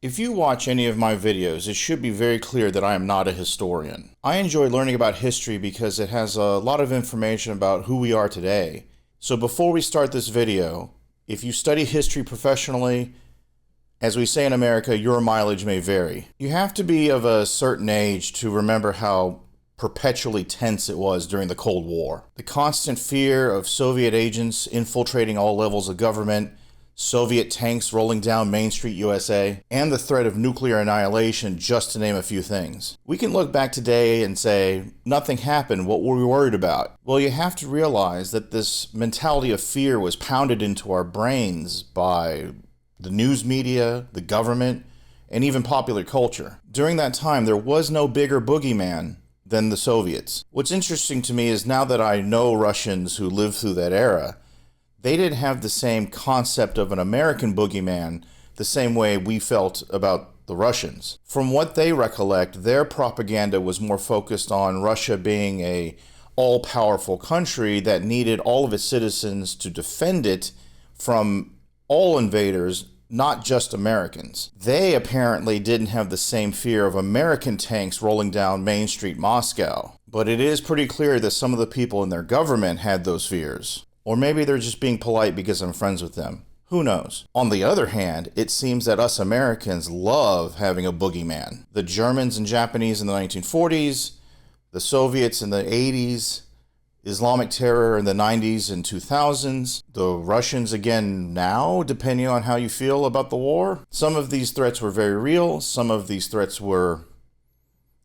If you watch any of my videos, it should be very clear that I am not a historian. I enjoy learning about history because it has a lot of information about who we are today. So before we start this video, if you study history professionally, as we say in America, your mileage may vary. You have to be of a certain age to remember how perpetually tense it was during the Cold War. The constant fear of Soviet agents infiltrating all levels of government, Soviet tanks rolling down Main Street, USA, and the threat of nuclear annihilation, just to name a few things. We can look back today and say, nothing happened, what were we worried about? Well, you have to realize that this mentality of fear was pounded into our brains by the news media, the government, and even popular culture. During that time, there was no bigger boogeyman than the Soviets. What's interesting to me is now that I know Russians who lived through that era, they didn't have the same concept of an American boogeyman the same way we felt about the Russians. From what they recollect, their propaganda was more focused on Russia being a all-powerful country that needed all of its citizens to defend it from all invaders, not just Americans. They apparently didn't have the same fear of American tanks rolling down Main Street, Moscow. But it is pretty clear that some of the people in their government had those fears. Or maybe they're just being polite because I'm friends with them. Who knows? On the other hand, it seems that us Americans love having a boogeyman. The Germans and Japanese in the 1940s, the Soviets in the 80s, Islamic terror in the 90s and 2000s, the Russians again now, depending on how you feel about the war. Some of these threats were very real. Some of these threats were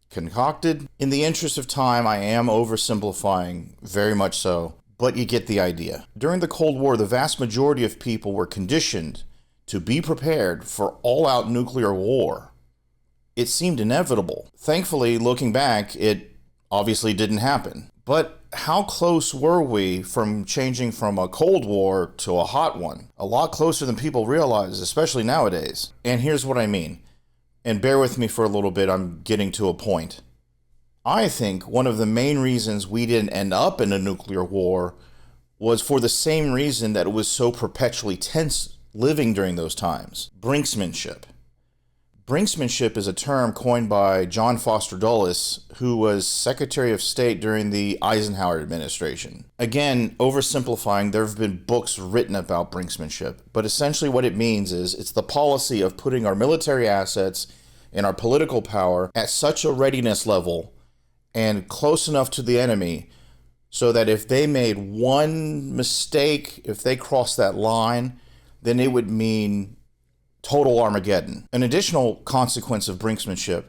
concocted. In the interest of time, I am oversimplifying, very much so. But you get the idea. During the Cold War, the vast majority of people were conditioned to be prepared for all-out nuclear war. It seemed inevitable. Thankfully, looking back, it obviously didn't happen. But how close were we from changing from a Cold War to a hot one? A lot closer than people realize, especially nowadays. And here's what I mean. And bear with me for a little bit, I'm getting to a point. I think one of the main reasons we didn't end up in a nuclear war was for the same reason that it was so perpetually tense living during those times. Brinksmanship. Brinksmanship is a term coined by John Foster Dulles, who was Secretary of State during the Eisenhower administration. Again, oversimplifying, there have been books written about brinksmanship, but essentially what it means is it's the policy of putting our military assets and our political power at such a readiness level and close enough to the enemy so that if they made one mistake, if they crossed that line, then it would mean total Armageddon. An additional consequence of brinksmanship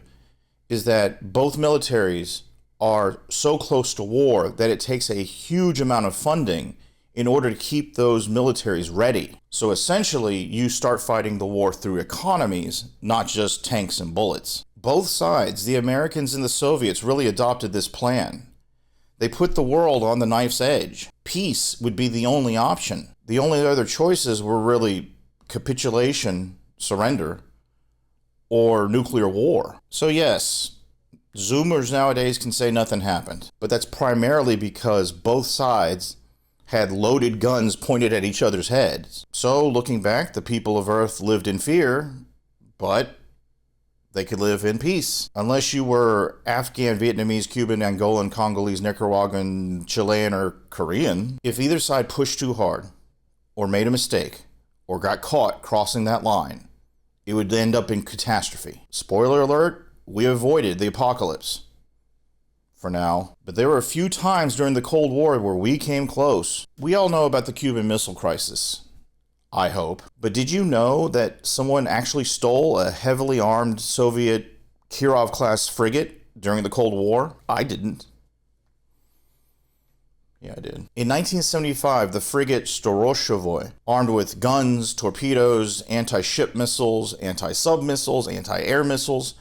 is that both militaries are so close to war that it takes a huge amount of funding in order to keep those militaries ready. So essentially, you start fighting the war through economies, not just tanks and bullets. Both sides, the Americans and the Soviets, really adopted this plan. They put the world on the knife's edge. Peace would be the only option. The only other choices were really capitulation, surrender, or nuclear war. So yes, Zoomers nowadays can say nothing happened, but that's primarily because both sides had loaded guns pointed at each other's heads. So looking back, the people of Earth lived in fear, but they could live in peace. Unless you were Afghan, Vietnamese, Cuban, Angolan, Congolese, Nicaraguan, Chilean, or Korean. If either side pushed too hard, or made a mistake, or got caught crossing that line, it would end up in catastrophe. Spoiler alert, we avoided the apocalypse. For now. But there were a few times during the Cold War where we came close. We all know about the Cuban Missile Crisis. I hope. But did you know that someone actually stole a heavily armed Soviet Kirov-class frigate during the Cold War? I didn't. Yeah, I did. In 1975, the frigate Storozhevoy, armed with guns, torpedoes, anti-ship missiles, anti-sub missiles, anti-air missiles,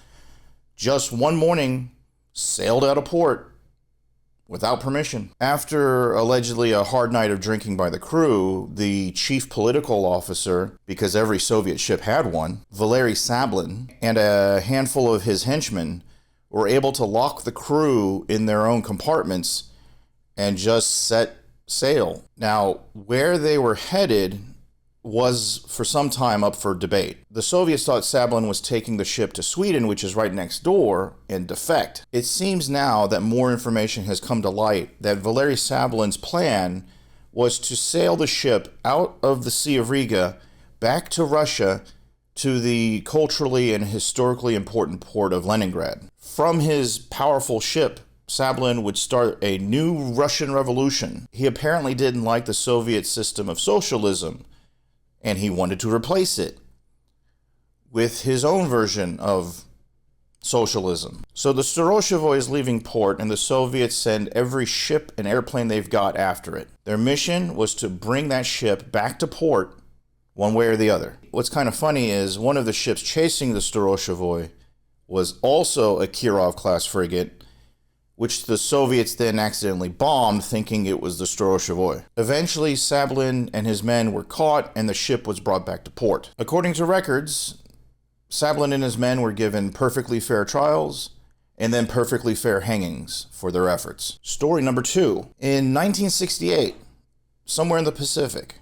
just one morning sailed out of port without permission. After allegedly a hard night of drinking by the crew, the chief political officer, because every Soviet ship had one, Valery Sablin, and a handful of his henchmen were able to lock the crew in their own compartments and just set sail. Now, where they were headed was for some time up for debate. The Soviets thought Sablin was taking the ship to Sweden, which is right next door, and defect. It seems now that more information has come to light that Valery Sablin's plan was to sail the ship out of the Sea of Riga back to Russia to the culturally and historically important port of Leningrad. From his powerful ship, Sablin would start a new Russian revolution. He apparently didn't like the Soviet system of socialism, and he wanted to replace it with his own version of socialism. So the Storozhevoy is leaving port, and the Soviets send every ship and airplane they've got after it. Their mission was to bring that ship back to port one way or the other. What's kind of funny is one of the ships chasing the Storozhevoy was also a Kirov-class frigate, which the Soviets then accidentally bombed, thinking it was the Storozhevoy. Eventually, Sablin and his men were caught, and the ship was brought back to port. According to records, Sablin and his men were given perfectly fair trials and then perfectly fair hangings for their efforts. Story number 2. In 1968, somewhere in the Pacific,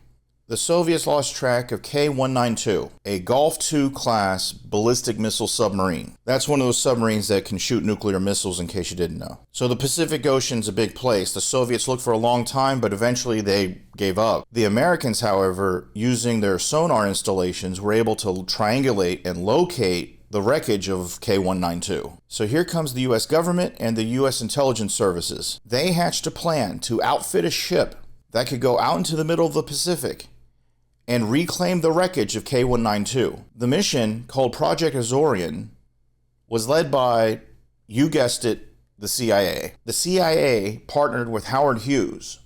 the Soviets lost track of K-192, a Golf II class ballistic missile submarine. That's one of those submarines that can shoot nuclear missiles, in case you didn't know. So the Pacific Ocean's a big place. The Soviets looked for a long time, but eventually they gave up. The Americans, however, using their sonar installations, were able to triangulate and locate the wreckage of K-192. So here comes the U.S. government and the U.S. intelligence services. They hatched a plan to outfit a ship that could go out into the middle of the Pacific and reclaim the wreckage of K-192. The mission, called Project Azorian, was led by, you guessed it, the CIA. The CIA partnered with Howard Hughes,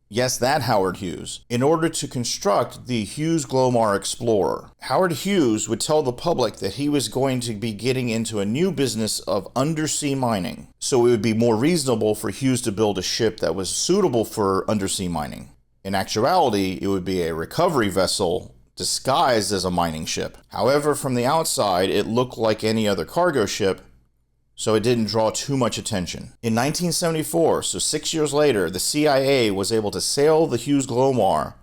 yes, that Howard Hughes, in order to construct the Hughes Glomar Explorer. Howard Hughes would tell the public that he was going to be getting into a new business of undersea mining, so it would be more reasonable for Hughes to build a ship that was suitable for undersea mining. In actuality, it would be a recovery vessel disguised as a mining ship. However, from the outside, it looked like any other cargo ship, so it didn't draw too much attention. In 1974, so 6 years later, the CIA was able to sail the Hughes Glomar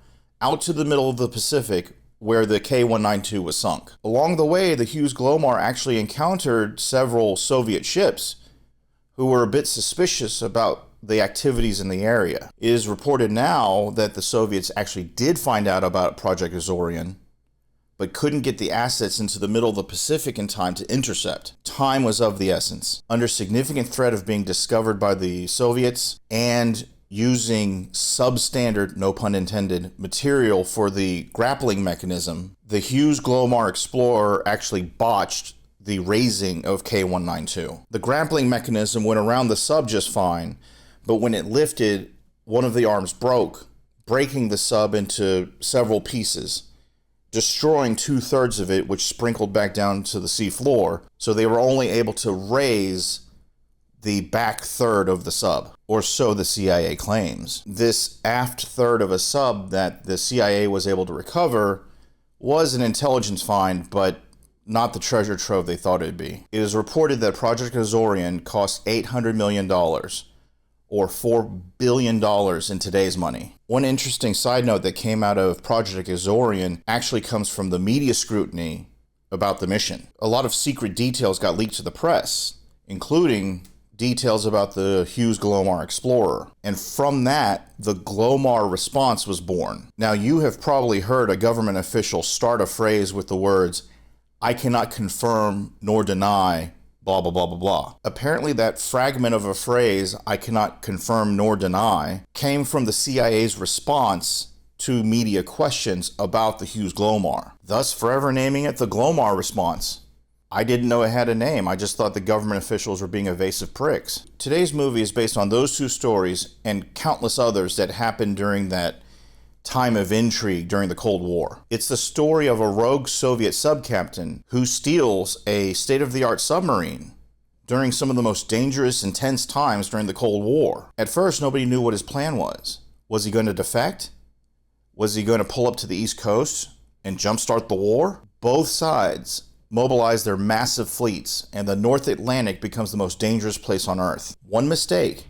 out to the middle of the Pacific where the K-192 was sunk. Along the way, the Hughes Glomar actually encountered several Soviet ships who were a bit suspicious about the activities in the area. It is reported now that the Soviets actually did find out about Project Azorian, but couldn't get the assets into the middle of the Pacific in time to intercept. Time was of the essence. Under significant threat of being discovered by the Soviets and using substandard, no pun intended, material for the grappling mechanism, the Hughes Glomar Explorer actually botched the raising of K-192. The grappling mechanism went around the sub just fine, but when it lifted, one of the arms broke, breaking the sub into several pieces, destroying 2/3 of it, which sprinkled back down to the sea floor. So they were only able to raise the back third of the sub, or so the CIA claims. This aft third of a sub that the CIA was able to recover was an intelligence find, but not the treasure trove they thought it'd be. It is reported that Project Azorian cost $800 million, or $4 billion in today's money. One interesting side note that came out of Project Azorian actually comes from the media scrutiny about the mission. A lot of secret details got leaked to the press, including details about the Hughes Glomar Explorer. And from that, the Glomar response was born. Now, you have probably heard a government official start a phrase with the words, "I cannot confirm nor deny blah, blah, blah, blah, blah." Apparently that fragment of a phrase, "I cannot confirm nor deny," came from the CIA's response to media questions about the Hughes Glomar, thus forever naming it the Glomar response. I didn't know it had a name. I just thought the government officials were being evasive pricks. Today's movie is based on those two stories and countless others that happened during that time of intrigue during the Cold War. It's the story of a rogue Soviet sub-captain who steals a state-of-the-art submarine during some of the most dangerous and tense times during the Cold War. At first, nobody knew what his plan was. Was he going to defect? Was he going to pull up to the East Coast and jumpstart the war? Both sides mobilize their massive fleets, and the North Atlantic becomes the most dangerous place on Earth. One mistake,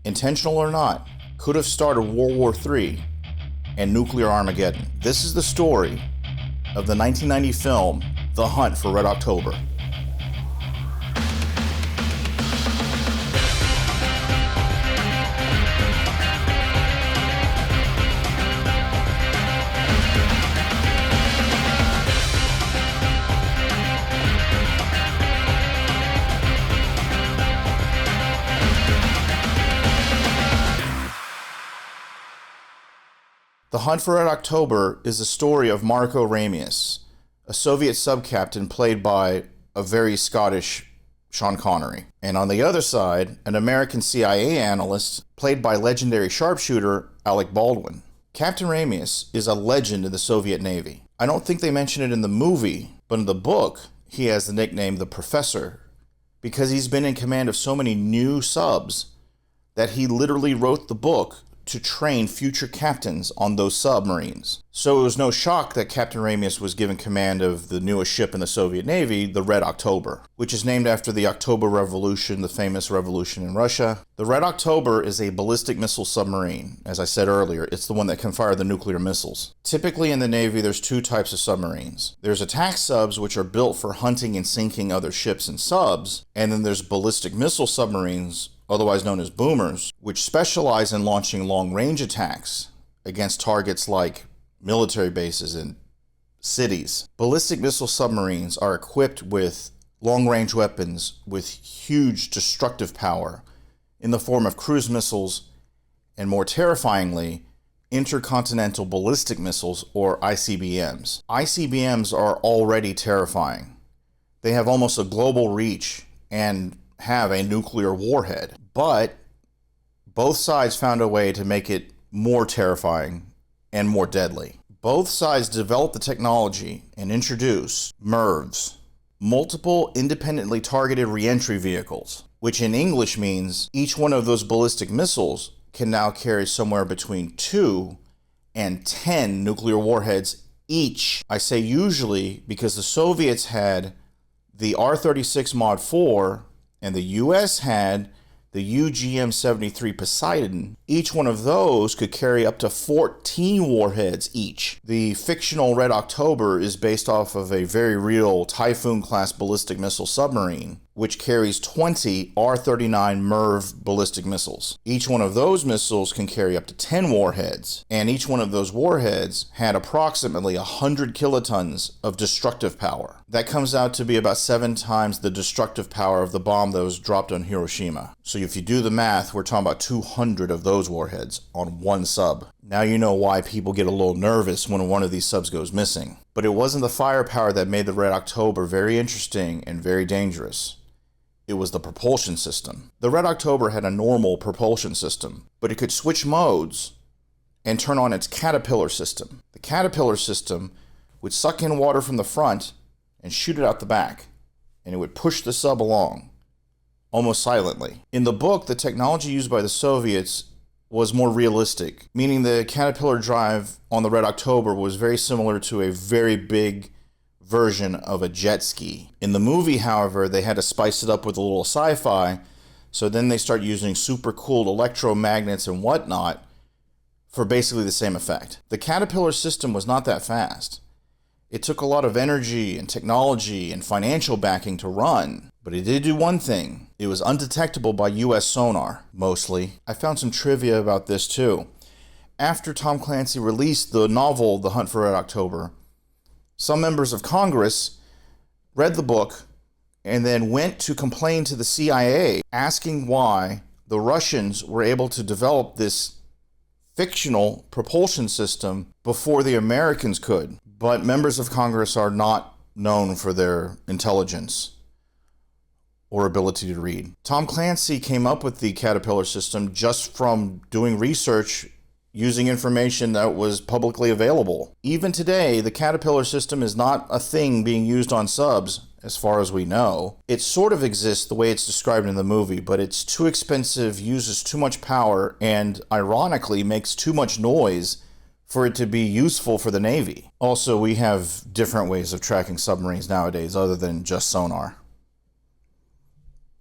intentional or not, could have started World War III. and nuclear Armageddon. This is the story of the 1990 film, The Hunt for Red October. The Hunt for Red October is the story of Marco Ramius, a Soviet sub-captain played by a very Scottish Sean Connery. And on the other side, an American CIA analyst played by legendary sharpshooter Alec Baldwin. Captain Ramius is a legend in the Soviet Navy. I don't think they mention it in the movie, but in the book, he has the nickname The Professor, because he's been in command of so many new subs that he literally wrote the book to train future captains on those submarines. So it was no shock that Captain Ramius was given command of the newest ship in the Soviet Navy, the Red October, which is named after the October Revolution, the famous revolution in Russia. The Red October is a ballistic missile submarine. As I said earlier, it's the one that can fire the nuclear missiles. Typically in the Navy, there's two types of submarines. There's attack subs, which are built for hunting and sinking other ships and subs, and then there's ballistic missile submarines, otherwise known as boomers, which specialize in launching long-range attacks against targets like military bases and cities. Ballistic missile submarines are equipped with long-range weapons with huge destructive power in the form of cruise missiles and, more terrifyingly, intercontinental ballistic missiles, or ICBMs. ICBMs are already terrifying. They have almost a global reach and have a nuclear warhead, but both sides found a way to make it more terrifying and more deadly. Both sides developed the technology and introduced MIRVs, multiple independently targeted reentry vehicles, which in English means each one of those ballistic missiles can now carry somewhere between 2 and 10 nuclear warheads each. I say usually because the Soviets had the R-36 Mod 4 and the US had the UGM-73 Poseidon. Each one of those could carry up to 14 warheads each. The fictional Red October is based off of a very real Typhoon-class ballistic missile submarine, which carries 20 R-39 MIRV ballistic missiles. Each one of those missiles can carry up to 10 warheads, and each one of those warheads had approximately 100 kilotons of destructive power. That comes out to be about 7 times the destructive power of the bomb that was dropped on Hiroshima. So if you do the math, we're talking about 200 of those warheads on one sub. Now you know why people get a little nervous when one of these subs goes missing. But it wasn't the firepower that made the Red October very interesting and very dangerous. It was the propulsion system. The Red October had a normal propulsion system, but it could switch modes and turn on its caterpillar system. The caterpillar system would suck in water from the front and shoot it out the back, and it would push the sub along, almost silently. In the book, the technology used by the Soviets was more realistic, meaning the caterpillar drive on the Red October was very similar to a very big version of a jet ski. In the movie, however, they had to spice it up with a little sci-fi, so then they start using super cooled electromagnets and whatnot for basically the same effect. The caterpillar system was not that fast. It took a lot of energy and technology and financial backing to run, but it did do one thing. It was undetectable by US sonar, mostly. I found some trivia about this too. After Tom Clancy released the novel The Hunt for Red October, some members of Congress read the book and then went to complain to the CIA, asking why the Russians were able to develop this fictional propulsion system before the Americans could. But members of Congress are not known for their intelligence or ability to read. Tom Clancy came up with the Caterpillar system just from doing research using information that was publicly available. Even today, the Caterpillar system is not a thing being used on subs, as far as we know. It sort of exists the way it's described in the movie, but it's too expensive, uses too much power, and ironically makes too much noise for it to be useful for the Navy. Also, we have different ways of tracking submarines nowadays other than just sonar,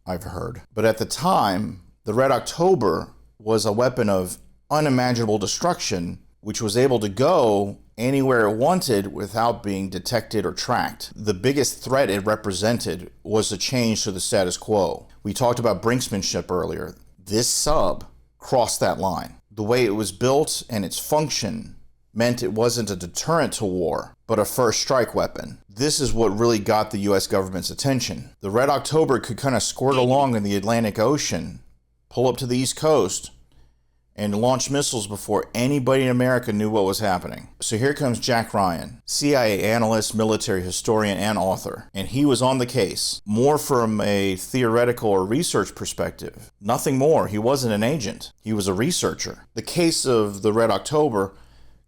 I've heard. But at the time, the Red October was a weapon of unimaginable destruction which was able to go anywhere it wanted without being detected or tracked. The biggest threat it represented was a change to the status quo. We talked about brinksmanship earlier. This sub crossed that line. The way it was built and its function meant it wasn't a deterrent to war, but a first strike weapon. This is what really got the US government's attention. The Red October could kind of squirt along in the Atlantic Ocean, pull up to the East Coast, and launch missiles before anybody in America knew what was happening. So here comes Jack Ryan, CIA analyst, military historian, and author. And he was on the case, more from a theoretical or research perspective. Nothing more. He wasn't an agent. He was a researcher. The case of the Red October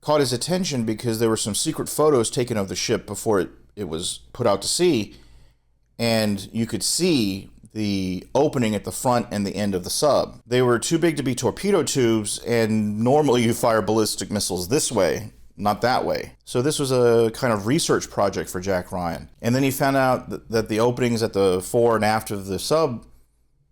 caught his attention because there were some secret photos taken of the ship before it was put out to sea, and you could see the opening at the front and the end of the sub. They were too big to be torpedo tubes, and normally you fire ballistic missiles this way, not that way. So this was a kind of research project for Jack Ryan. And then he found out that the openings at the fore and aft of the sub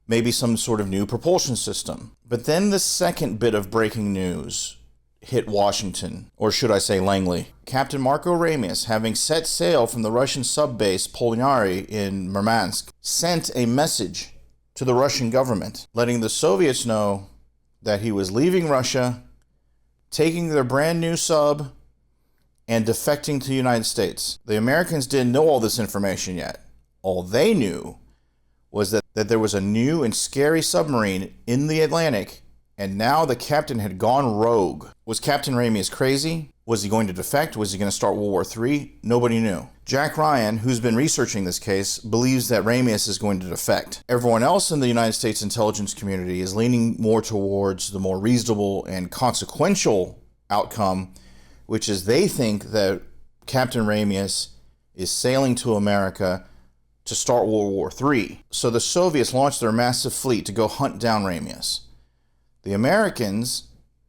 may be some sort of new propulsion system. But then the second bit of breaking news hit Washington, or should I say Langley. Captain Marco Ramius, having set sail from the Russian sub-base Polnary in Murmansk, sent a message to the Russian government, letting the Soviets know that he was leaving Russia, taking their brand new sub, and defecting to the United States. The Americans didn't know all this information yet. All they knew was that there was a new and scary submarine in the Atlantic, and now the captain had gone rogue. Was Captain Ramius crazy? Was he going to defect? Was he going to start World War III? Nobody knew. Jack Ryan, who's been researching this case, believes that Ramius is going to defect. Everyone else in the United States intelligence community is leaning more towards the more reasonable and consequential outcome, which is they think that Captain Ramius is sailing to America to start World War III. So the Soviets launched their massive fleet to go hunt down Ramius. The Americans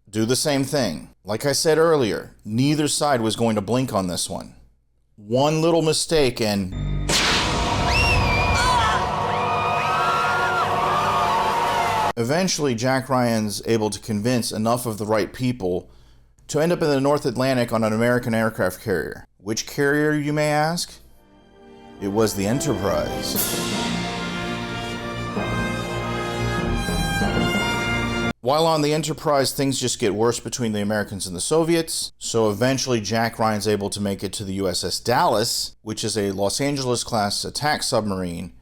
do the same thing. Like I said earlier, neither side was going to blink on this one. One little mistake and eventually Jack Ryan's able to convince enough of the right people to end up in the North Atlantic on an American aircraft carrier. Which carrier, you may ask? It was the Enterprise. While on the Enterprise, things just get worse between the Americans and the Soviets, so eventually Jack Ryan's able to make it to the USS Dallas, which is a Los Angeles-class attack submarine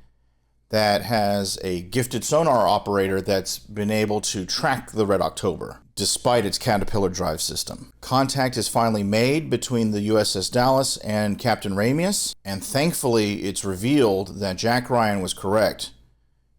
that has a gifted sonar operator that's been able to track the Red October, despite its Caterpillar drive system. Contact is finally made between the USS Dallas and Captain Ramius, and thankfully it's revealed that Jack Ryan was correct.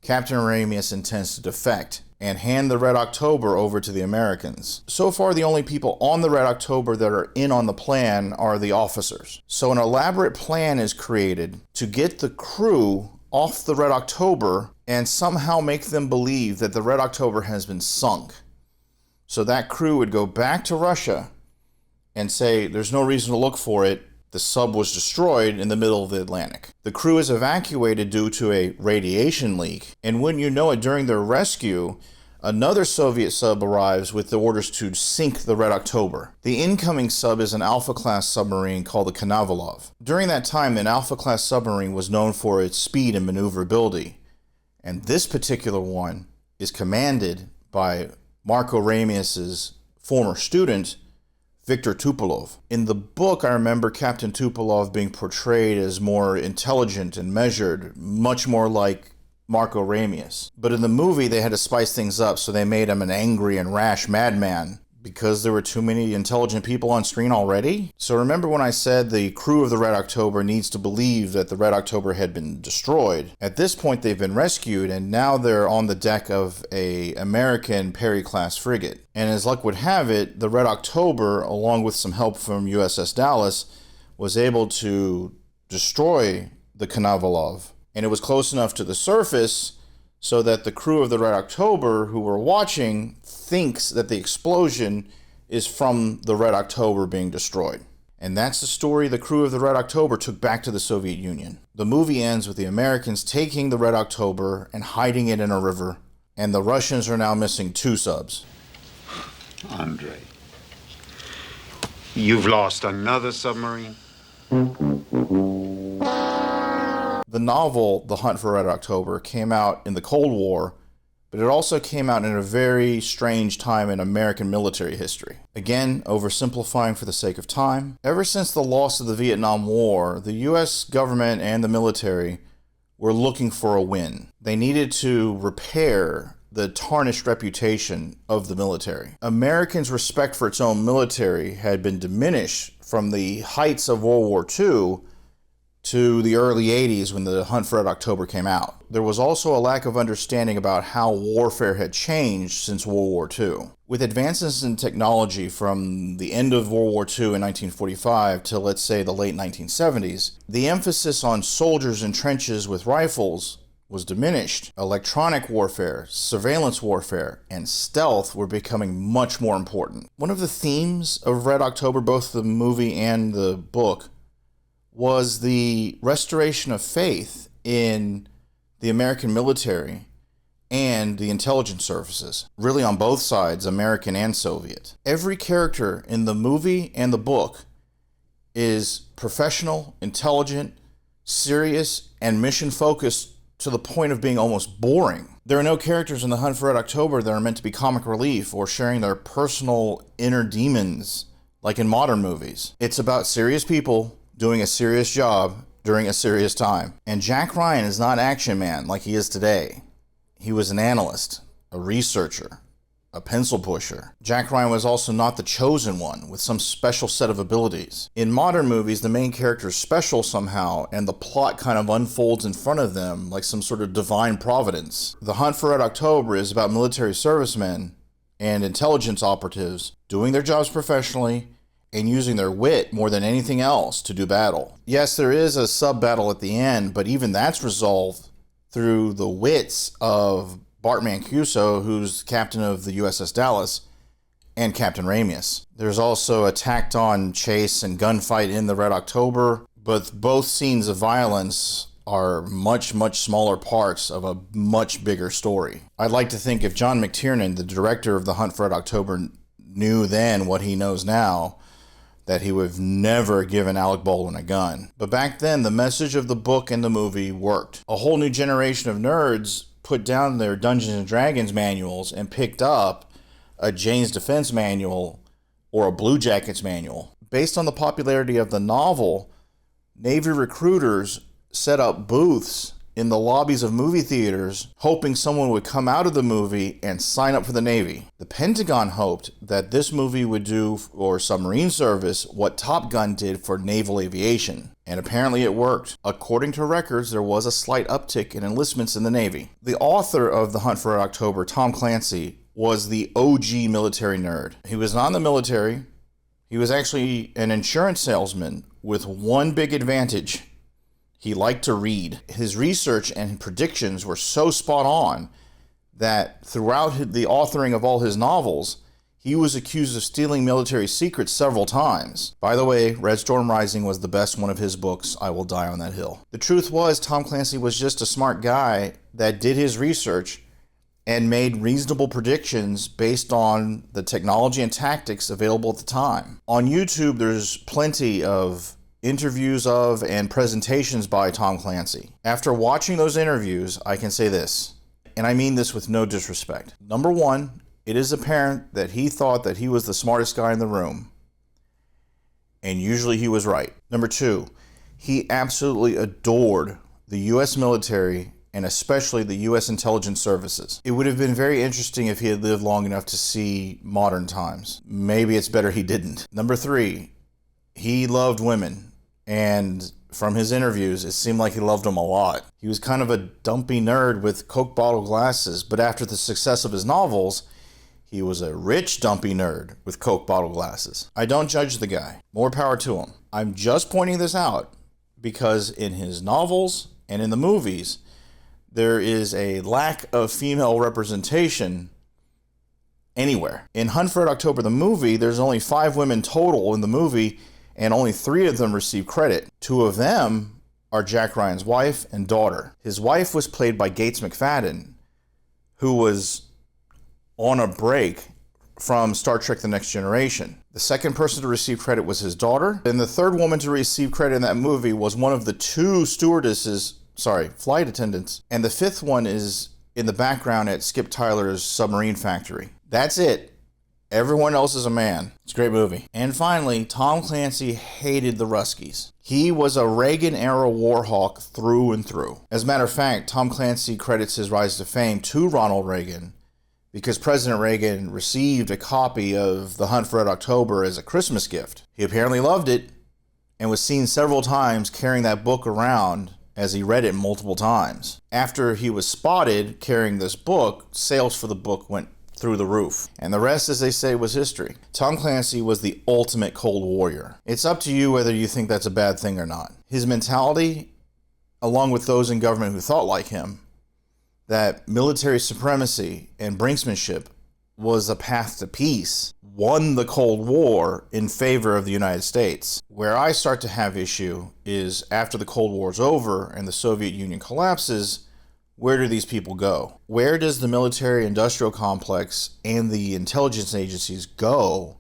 Captain Ramius intends to defect and hand the Red October over to the Americans. So far, the only people on the Red October that are in on the plan are the officers. So an elaborate plan is created to get the crew off the Red October and somehow make them believe that the Red October has been sunk. So that crew would go back to Russia and say, there's no reason to look for it. The sub was destroyed in the middle of the Atlantic. The crew is evacuated due to a radiation leak, and wouldn't you know it, during their rescue, another Soviet sub arrives with the orders to sink the Red October. The incoming sub is an Alpha-class submarine called the Konovalov. During that time, an Alpha-class submarine was known for its speed and maneuverability, and this particular one is commanded by Marco Ramius's former student, Viktor Tupolev. In the book, I remember Captain Tupolev being portrayed as more intelligent and measured, much more like Marco Ramius. But in the movie, they had to spice things up, so they made him an angry and rash madman because there were too many intelligent people on screen already. So remember when I said the crew of the Red October needs to believe that the Red October had been destroyed. At this point, they've been rescued, and now they're on the deck of a American Perry-class frigate. And as luck would have it, the Red October, along with some help from USS Dallas, was able to destroy the Konovalov. And it was close enough to the surface so that the crew of the Red October who were watching thinks that the explosion is from the Red October being destroyed. And that's the story the crew of the Red October took back to the Soviet Union. The movie ends with the Americans taking the Red October and hiding it in a river, and the Russians are now missing 2 subs. Andrei, You've lost another submarine? The novel, The Hunt for Red October, came out in the Cold War, but it also came out in a very strange time in American military history. Again, oversimplifying for the sake of time, ever since the loss of the Vietnam War, the US government and the military were looking for a win. They needed to repair the tarnished reputation of the military. Americans' respect for its own military had been diminished from the heights of World War II to the early 80s when The Hunt for Red October came out. There was also a lack of understanding about how warfare had changed since World War II. With advances in technology from the end of World War II in 1945 to, let's say, the late 1970s, the emphasis on soldiers in trenches with rifles was diminished. Electronic warfare, surveillance warfare, and stealth were becoming much more important. One of the themes of Red October, both the movie and the book, was the restoration of faith in the American military and the intelligence services, really on both sides, American and Soviet. Every character in the movie and the book is professional, intelligent, serious, and mission-focused to the point of being almost boring. There are no characters in The Hunt for Red October that are meant to be comic relief or sharing their personal inner demons like in modern movies. It's about serious people doing a serious job during a serious time. And Jack Ryan is not Action Man like he is today. He was an analyst, a researcher, a pencil pusher. Jack Ryan was also not the chosen one with some special set of abilities. In modern movies, the main character is special somehow, and the plot kind of unfolds in front of them like some sort of divine providence. The Hunt for Red October is about military servicemen and intelligence operatives doing their jobs professionally and using their wit more than anything else to do battle. Yes, there is a sub-battle at the end, but even that's resolved through the wits of Bart Mancuso, who's captain of the USS Dallas, and Captain Ramius. There's also a tacked-on chase and gunfight in the Red October, but both scenes of violence are much, much smaller parts of a much bigger story. I'd like to think if John McTiernan, the director of The Hunt for Red October, knew then what he knows now, that he would have never given Alec Baldwin a gun. But back then, the message of the book and the movie worked. A whole new generation of nerds put down their Dungeons and Dragons manuals and picked up a Jane's Defense manual or a Blue Jackets manual. Based on the popularity of the novel, Navy recruiters set up booths in the lobbies of movie theaters, hoping someone would come out of the movie and sign up for the Navy. The Pentagon hoped that this movie would do for submarine service what Top Gun did for naval aviation. And apparently it worked. According to records, there was a slight uptick in enlistments in the Navy. The author of The Hunt for Red October, Tom Clancy, was the OG military nerd. He was not in the military. He was actually an insurance salesman with one big advantage. He liked to read. His research and predictions were so spot on that throughout the authoring of all his novels, he was accused of stealing military secrets several times. By the way, Red Storm Rising was the best one of his books. I will die on that hill. The truth was, Tom Clancy was just a smart guy that did his research and made reasonable predictions based on the technology and tactics available at the time. On YouTube, there's plenty of interviews of and presentations by Tom Clancy. After watching those interviews, I can say this, and I mean this with no disrespect. Number one, it is apparent that he thought that he was the smartest guy in the room, and usually he was right. Number two, he absolutely adored the U.S. military and especially the U.S. intelligence services. It would have been very interesting if he had lived long enough to see modern times. Maybe it's better he didn't. Number three, he loved women. And from his interviews, it seemed like he loved them a lot. He was kind of a dumpy nerd with Coke bottle glasses, but after the success of his novels, he was a rich dumpy nerd with Coke bottle glasses. I don't judge the guy. More power to him. I'm just pointing this out because in his novels and in the movies, there is a lack of female representation anywhere. In Hunt for Red October, the movie, there's only 5 women total in the movie, and only 3 of them receive credit. 2 of them are Jack Ryan's wife and daughter. His wife was played by Gates McFadden, who was on a break from Star Trek The Next Generation. The second person to receive credit was his daughter, and the third woman to receive credit in that movie was one of the two flight attendants, and the fifth one is in the background at Skip Tyler's submarine factory. That's it. Everyone else is a man. It's a great movie. And finally, Tom Clancy hated the Ruskies. He was a Reagan-era war hawk through and through. As a matter of fact, Tom Clancy credits his rise to fame to Ronald Reagan because President Reagan received a copy of The Hunt for Red October as a Christmas gift. He apparently loved it and was seen several times carrying that book around as he read it multiple times. After he was spotted carrying this book, sales for the book went through the roof. And the rest, as they say, was history. Tom Clancy was the ultimate Cold Warrior. It's up to you whether you think that's a bad thing or not. His mentality, along with those in government who thought like him, that military supremacy and brinksmanship was a path to peace, won the Cold War in favor of the United States. Where I start to have issue is after the Cold War's over and the Soviet Union collapses, where do these people go? Where does the military-industrial complex and the intelligence agencies go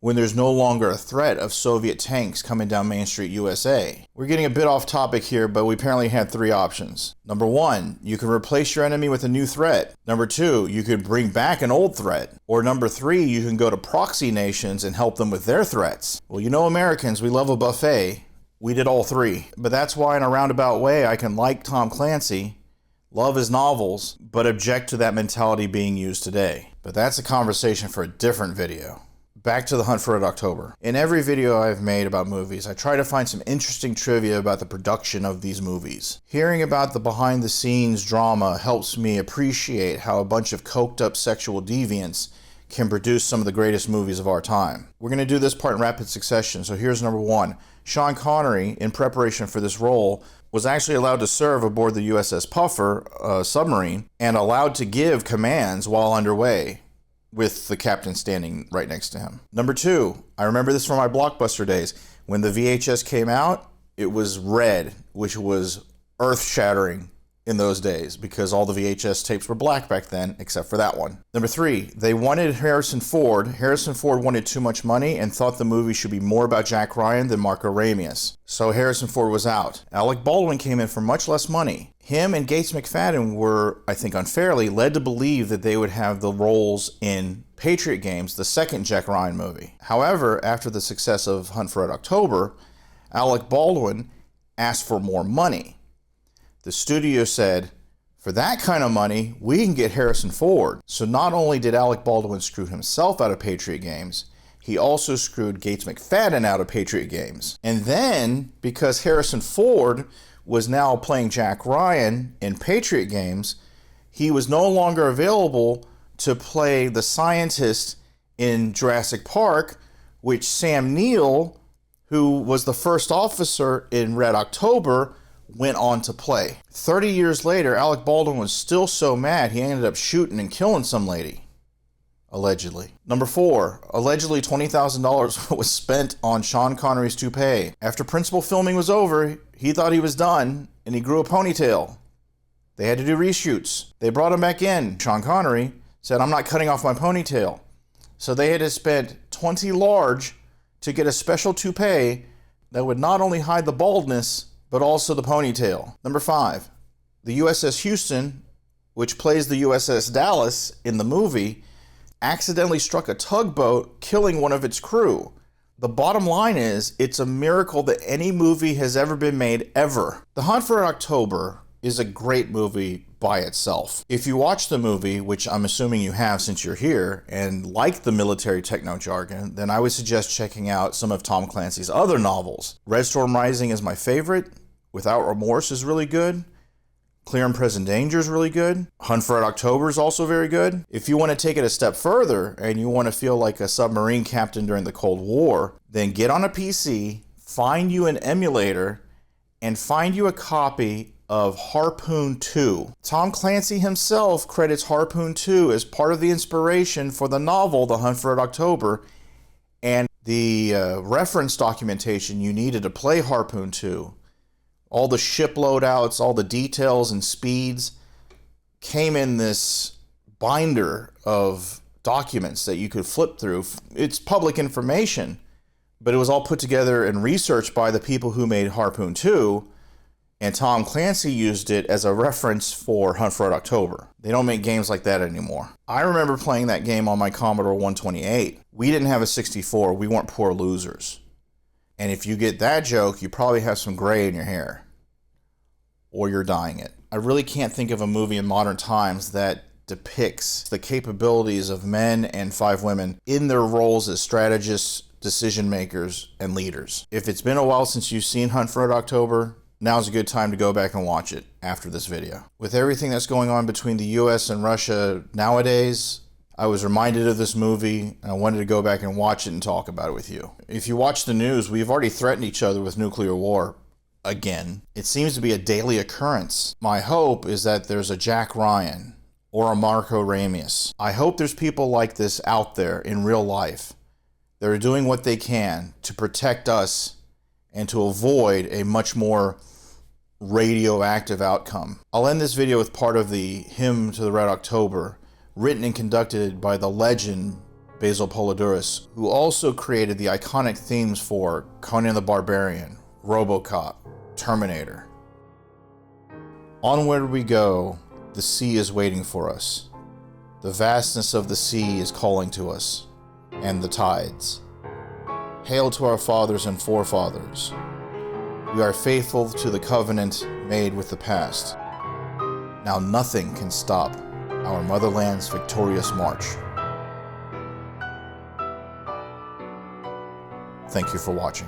when there's no longer a threat of Soviet tanks coming down Main Street, USA? We're getting a bit off topic here, but we apparently had three options. Number one, you can replace your enemy with a new threat. Number two, you could bring back an old threat. Or number three, you can go to proxy nations and help them with their threats. Well, you know Americans, we love a buffet. We did all three. But that's why in a roundabout way, I can like Tom Clancy, love his novels, but object to that mentality being used today. But that's a conversation for a different video. Back to The Hunt for Red October. In every video I've made about movies, I try to find some interesting trivia about the production of these movies. Hearing about the behind-the-scenes drama helps me appreciate how a bunch of coked-up sexual deviants can produce some of the greatest movies of our time. We're going to do this part in rapid succession, so here's number one. Sean Connery, in preparation for this role, was actually allowed to serve aboard the USS Puffer submarine and allowed to give commands while underway, with the captain standing right next to him. Number two, I remember this from my Blockbuster days. When the VHS came out, it was red, which was earth-shattering in those days because all the VHS tapes were black back then, except for that one. Number three, they wanted Harrison Ford. Harrison Ford wanted too much money and thought the movie should be more about Jack Ryan than Marco Ramius. So Harrison Ford was out. Alec Baldwin came in for much less money. Him and Gates McFadden were, I think unfairly, led to believe that they would have the roles in Patriot Games, the second Jack Ryan movie. However, after the success of Hunt for Red October, Alec Baldwin asked for more money. The studio said, for that kind of money, we can get Harrison Ford. So not only did Alec Baldwin screw himself out of Patriot Games, he also screwed Gates McFadden out of Patriot Games. And then, because Harrison Ford was now playing Jack Ryan in Patriot Games, he was no longer available to play the scientist in Jurassic Park, which Sam Neill, who was the first officer in Red October, went on to play. 30 years later, Alec Baldwin was still so mad he ended up shooting and killing some lady. Allegedly. Number four, allegedly $20,000 was spent on Sean Connery's toupee. After principal filming was over, he thought he was done and he grew a ponytail. They had to do reshoots. They brought him back in. Sean Connery said, I'm not cutting off my ponytail. So they had to spend $20 large to get a special toupee that would not only hide the baldness, but also the ponytail. Number five, the USS Houston, which plays the USS Dallas in the movie, accidentally struck a tugboat, killing one of its crew. The bottom line is, it's a miracle that any movie has ever been made, ever. The Hunt for October is a great movie by itself. If you watch the movie, which I'm assuming you have since you're here, and like the military techno jargon, then I would suggest checking out some of Tom Clancy's other novels. Red Storm Rising is my favorite. Without Remorse is really good. Clear and Present Danger is really good. Hunt for Red October is also very good. If you want to take it a step further and you want to feel like a submarine captain during the Cold War, then get on a PC, find you an emulator, and find you a copy of Harpoon 2. Tom Clancy himself credits Harpoon 2 as part of the inspiration for the novel The Hunt for Red October, and the reference documentation you needed to play Harpoon 2. All the ship loadouts, all the details and speeds came in this binder of documents that you could flip through. It's public information, but it was all put together and researched by the people who made Harpoon 2, and Tom Clancy used it as a reference for Hunt for Red October. They don't make games like that anymore. I remember playing that game on my Commodore 128. We didn't have a 64. We weren't poor losers. And if you get that joke, you probably have some gray in your hair. Or you're dyeing it. I really can't think of a movie in modern times that depicts the capabilities of men and 5 women in their roles as strategists, decision makers, and leaders. If it's been a while since you've seen Hunt for Red October, now's a good time to go back and watch it after this video. With everything that's going on between the US and Russia nowadays, I was reminded of this movie and I wanted to go back and watch it and talk about it with you. If you watch the news, we've already threatened each other with nuclear war again. It seems to be a daily occurrence. My hope is that there's a Jack Ryan or a Marco Ramius. I hope there's people like this out there in real life that are doing what they can to protect us and to avoid a much more radioactive outcome. I'll end this video with part of the Hymn to the Red October, written and conducted by the legend Basil Poledouris, who also created the iconic themes for Conan the Barbarian, RoboCop, Terminator. Onward we go, the sea is waiting for us. The vastness of the sea is calling to us, and the tides. Hail to our fathers and forefathers. We are faithful to the covenant made with the past. Now nothing can stop our motherland's victorious march. Thank you for watching.